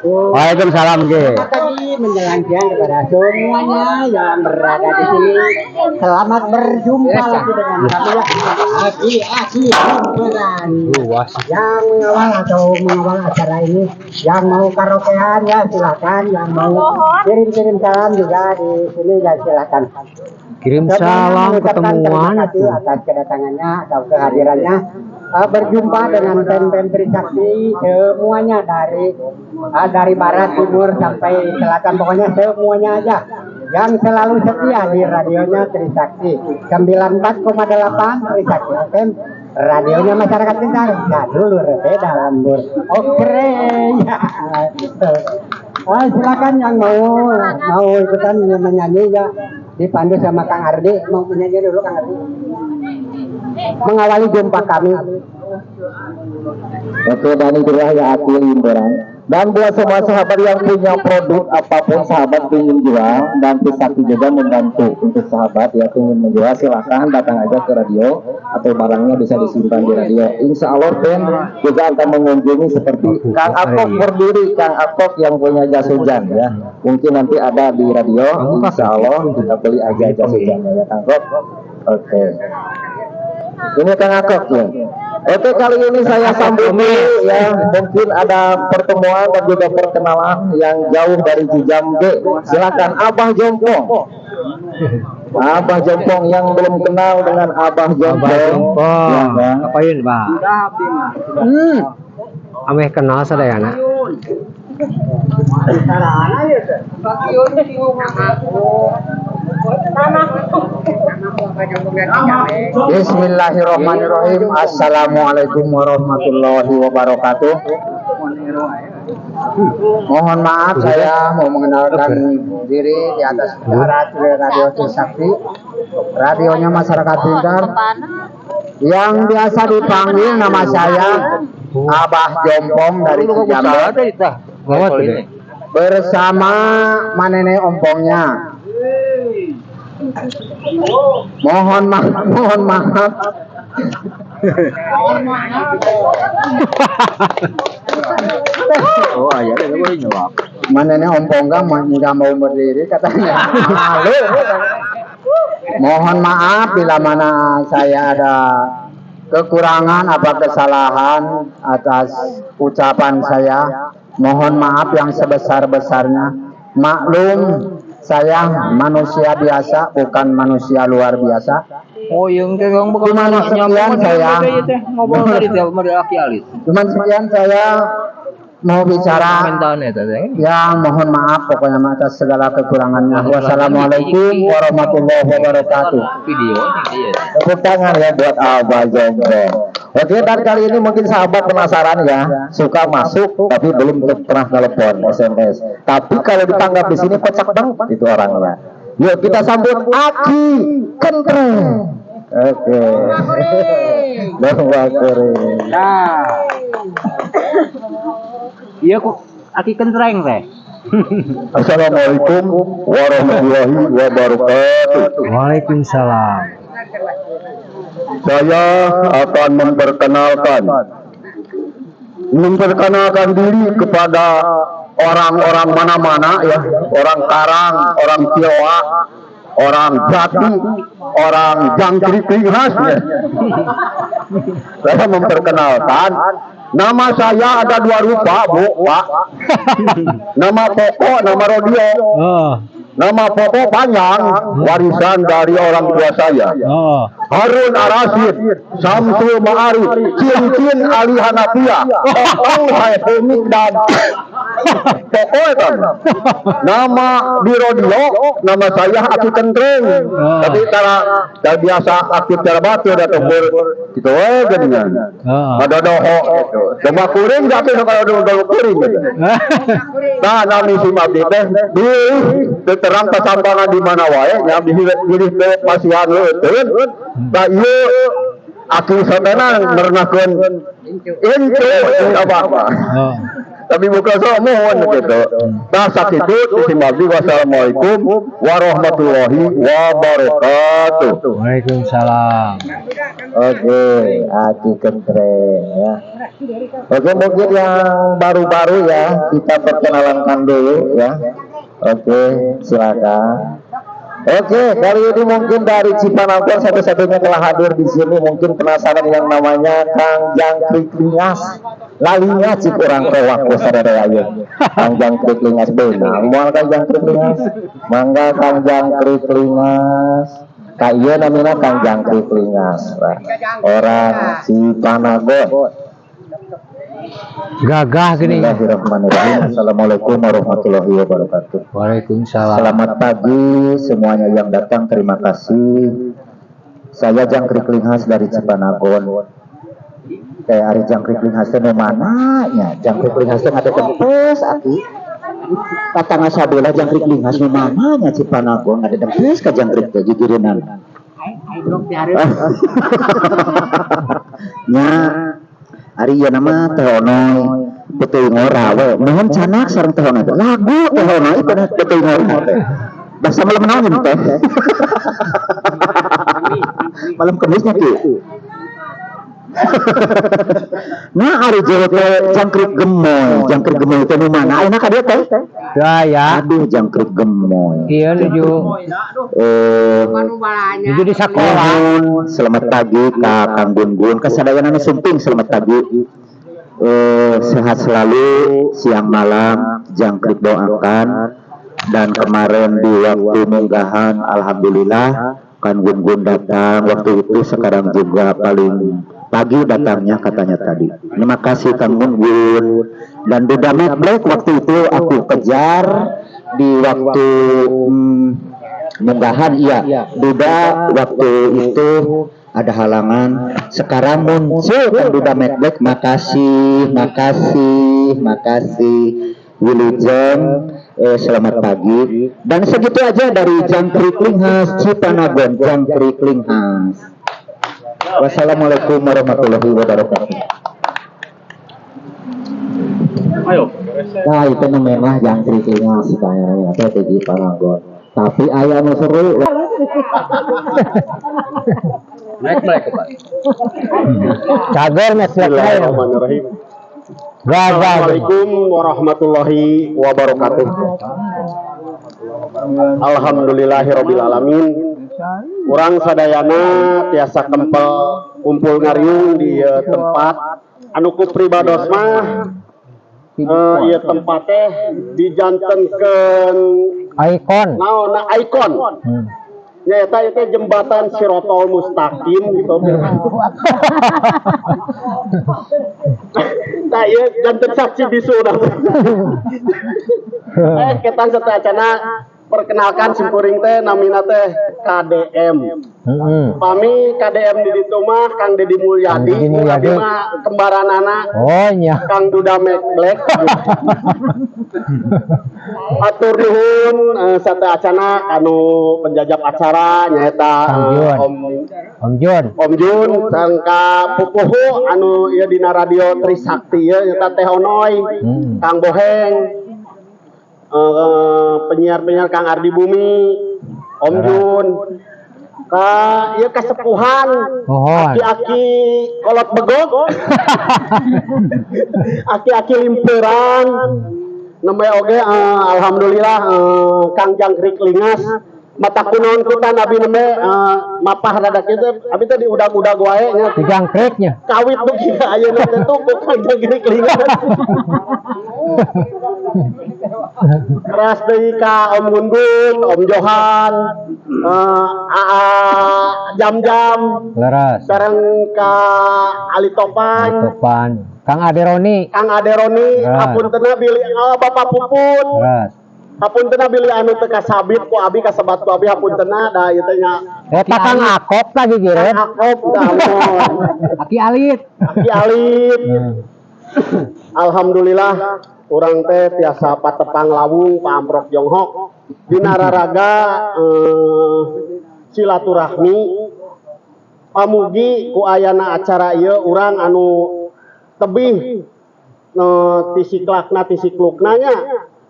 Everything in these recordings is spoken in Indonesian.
Waalaikumsalam Ki. Pagi menjelang siang kepada semuanya yang berada di sini. Selamat berjumpa lagi dengan kami ya. Aki Kumpulan yang mengawal acara ini. Yang mau karaokean ya silakan. Yang mau kirim salam juga di sini ya silakan. Kirim salam ketemuan atas kedatangannya atau kehadirannya. Berjumpa dengan band-band Trisakti semuanya dari barat, timur sampai selatan, pokoknya semuanya aja yang selalu setia di radionya Trisakti 94,8 Trisakti FM, radionya masyarakat pintar. Nah dulu beda lambur. Oke ya. Silakan yang mau ikutan menyanyi ya, dipandu sama Kang Ardi. Mau menyanyi dulu Kang Ardi mengawali jumpa kami. Oke, dan itulah ya Aki Limberan. Dan buat semua sahabat yang punya produk apapun sahabat ingin jual, dan Trisakti juga membantu untuk sahabat yang ingin menjual, silahkan datang aja ke radio atau barangnya bisa disimpan di radio. Insya Allah Ben juga akan mengunjungi seperti Kang Atok berdiri, Kang Atok yang punya jas hujan ya. Mungkin nanti ada di radio. Insya Allah kita beli aja jas hujannya ya Kang Atok. Oke. Ini Kang Akok ya. Oke, kali ini saya sambut ya. Mungkin ada pertemuan dan juga perkenalan yang jauh dari Cijambe. Silakan Abah Jompong. Abah Jompong yang belum kenal dengan Abah Jompong. Ya, kan? Apain Pak? Ameh kenal sadayana. Bismillahirrahmanirrahim. Assalamualaikum warahmatullahi wabarakatuh. Mohon maaf saya mau mengenalkan diri di atas radio Trisakti, radionya masyarakat pintar. Yang biasa dipanggil nama saya Abah Jompong dari Cijambe bersama manene ompongnya. Mohon maaf. Oh, ayah dia boleh jawab. Manene ompong nggak mau berdiri katanya. Malu. Mohon maaf bila mana saya ada kekurangan apa kesalahan atas ucapan saya. Mohon maaf yang sebesar-besarnya. Maklum saya manusia biasa, bukan manusia luar biasa. Oh, yang tegang bukan sekian saya. Cuman sekian saya mau bicara. Ya mohon maaf pokoknya atas segala kekurangannya. Wassalamualaikum warahmatullahi wabarakatuh. Tepuk tangan ya buat Abah Jompong. Oke, dan kali ini mungkin sahabat penasaran ya, suka masuk tapi belum pernah telepon SMS. Tapi kalau ditanggap di sini kocak banget itu orangnya. Yuk kita sambut Aki Kentreng. Oke. Nah. Iya kok Aki Kentreng teh. Assalamualaikum warahmatullahi wabarakatuh. Waalaikumsalam. Saya akan memperkenalkan diri kepada orang-orang mana-mana ya, orang Karang, orang Tionghoa, orang Jati, orang Jangkrik khas ya. Saya memperkenalkan, nama saya ada dua rupa Bu, Pak. Nama pokok, nama rodeo. Nama pokok panjang, warisan dari orang tua saya. Harun Ar-Rasyid, Samsul Ma'arif, Cin Ali Hanafiah, Haifumik dan pokoknya kan. Nama di rodeo, nama saya Aki Kentreng. Tapi cara biasa aktif cara batu dan tempur gitu aja dengan. Ada doho itu. Cuma kuring tapi kalau doho kuring gitu. Nah, nami si Mabdi teh terang kesampangan di mana wae nya pilih pasihan leuteun. Da ieu Aki satana merenahkeun incu apa. Tapi bukan mohon gitu. Nah sakitu disimabdi wassalamualaikum warahmatullahi wabarakatuh. Waalaikumsalam. Oke, Aki Kentre ya. Oke, mungkin yang baru-baru ya kita perkenalankan dulu ya. Oke, silakan. Oke, kali ini mungkin dari Cipanangkor satu-satunya telah hadir di sini. Mungkin penasaran yang namanya Kang Jangkrik Lingas. Lalinya cikurang kewak sadaya ayeuna. Kang Jangkrik Lingas beunang. Moal Kang Jangkrik Lingas. Mangga Kang Jangkrik Lingas. Ka ieu namina Kang Jangkrik Lingas. Orang Cipanangkor. Gagah gini. Bismillahirrahmanirrahim. Assalamualaikum warahmatullahi wabarakatuh. Waalaikumsalam. Selamat pagi semuanya yang datang, terima kasih. Saya Jangkrik Linghas dari Cipanagon. Kayak Ari Jangkrik Linghas itu mana ya? Jangkrik Linghas itu ada tempes aki. Kata ngasabelah Jangkrik Linghas mana nya Cipanagon ada tempes ka Jangkrik teh gigireunana. Nya Ari ieu nama teh onoy betul ngorawe mohon canak sareng teh onoy lagu teh onoy betul ngorawe teh basa malam naon teh malam kemisnya ki nah ari jero teh Jangkrik gemoy teh nu mana ayeuna ka dieu teh Ya. aduh Jangkrik gemoy Iya nuju. Nuju di sekolah. Selamat pagi Kak Kang Gun kasadayana sumping selamat pagi. Sehat selalu siang malam Jangkrik doakan dan kemarin di waktu munggahan alhamdulillah Kang Gun datang waktu itu sekarang juga paling pagi datangnya katanya tadi. Terima kasih Kang Gun dan Duda Black waktu itu aku kejar di waktu munggahan iya Duda waktu itu ada halangan sekarang muncul kan Duda Black makasih Wilujeng selamat pagi dan segitu aja dari Jangkrik Linghas Cipanagon Jangkrik Linghas. Wassalamualaikum warahmatullahi wabarakatuh. Nah itu memang Jangkrik Linghas kayaknya teh di Cipanagon tapi aya nu seru Black Pak. Cager Black. Bismillahirrahmanirrahim. Assalamualaikum warahmatullahi wabarakatuh. Alhamdulillahirabbil alamin. Urang sadayana tiasa kempel kumpul ngariung di tempat anu ku pribados mah ieu tempat teh dijantenkeun Ikon. naon ikon. Nyata itu jembatan Sirotol Mustaqim gitu. Nah, iya janten saksi bisu dah. Kita satacana perkenalkan simpuring teh namina teh KDM. Pami KDM di ditu mah Kang Dedi Mulyadi, Mulyadi mah kembaranana. Oh nya. Kang Duda Black. Atur nuhun satacana anu penjajab acara nyaeta Om Jun sangka pupuhu anu ieu dina radio Trisakti ieu nyaeta Teh Onoy, Kang Boheng, penyiar-penyiar Kang Ardi Bumi, Om Jun, ieu kasepuhan, aki-aki kolot begok, aki-aki limperan, namanya oge alhamdulillah Kang Jangkrik Lingas mata kunaon kita nabi nembe mapah rada kitu abi teh diudag-udag wae nya di Jangkriknya. kawit beuki ayeuna teh tuh Kang Jangkrik Lingas. Keras deui ka Om Gun, Om Johan, Jam-jam, Leres. sareng ka Ali Topan, Kang Aderoni. hapuntenna bilih Bapak Puput. Leres. Hapuntenna bilih anu teu kasabit ku abi kasebat ku abi hapuntenna da ieu teh nya. Eta Kang Akop lagi gireun. Akop da Aki Alit. Alhamdulillah urang teh tiasa patepang lawung paamprok Jonghok dina raraga silaturahmi pamugi ku ayana acara ieu urang anu tebih tisiklakna tisikluknanya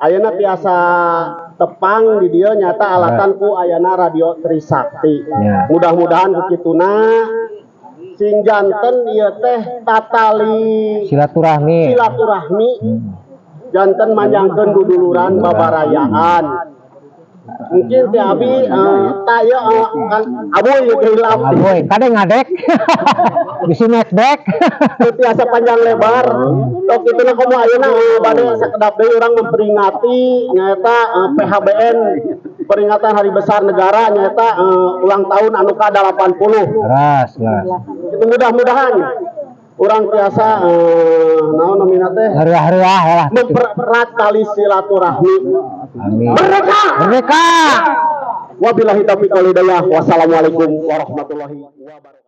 ayeuna tiasa tepang di dieu nyata alatan ku ayana radio Trisakti. Ya. Mudah-mudahan bekituna sing janten ieu teh tatali Silaturahmi. janten manjangkeun duduluran babarayaan. Mungkin ti abi taya kan aboy hilap Aboy, kadang ngadek. Bisi netback. tiasa panjang lebar. Tok kituna komo ayeuna bade sakedap deui urang memperingati nyaeta PHBN peringatan Hari Besar Negara nyaeta ulang tahun anu ka-80. Leres. Mudah-mudahan urang tiasa naon namina teh Hariah-hariah lah. mempererat tali silaturahmi. Amin. Merdeka! Merdeka. Wabillahi taufiq wal hidayah. Wassalamualaikum warahmatullahi wabarakatuh.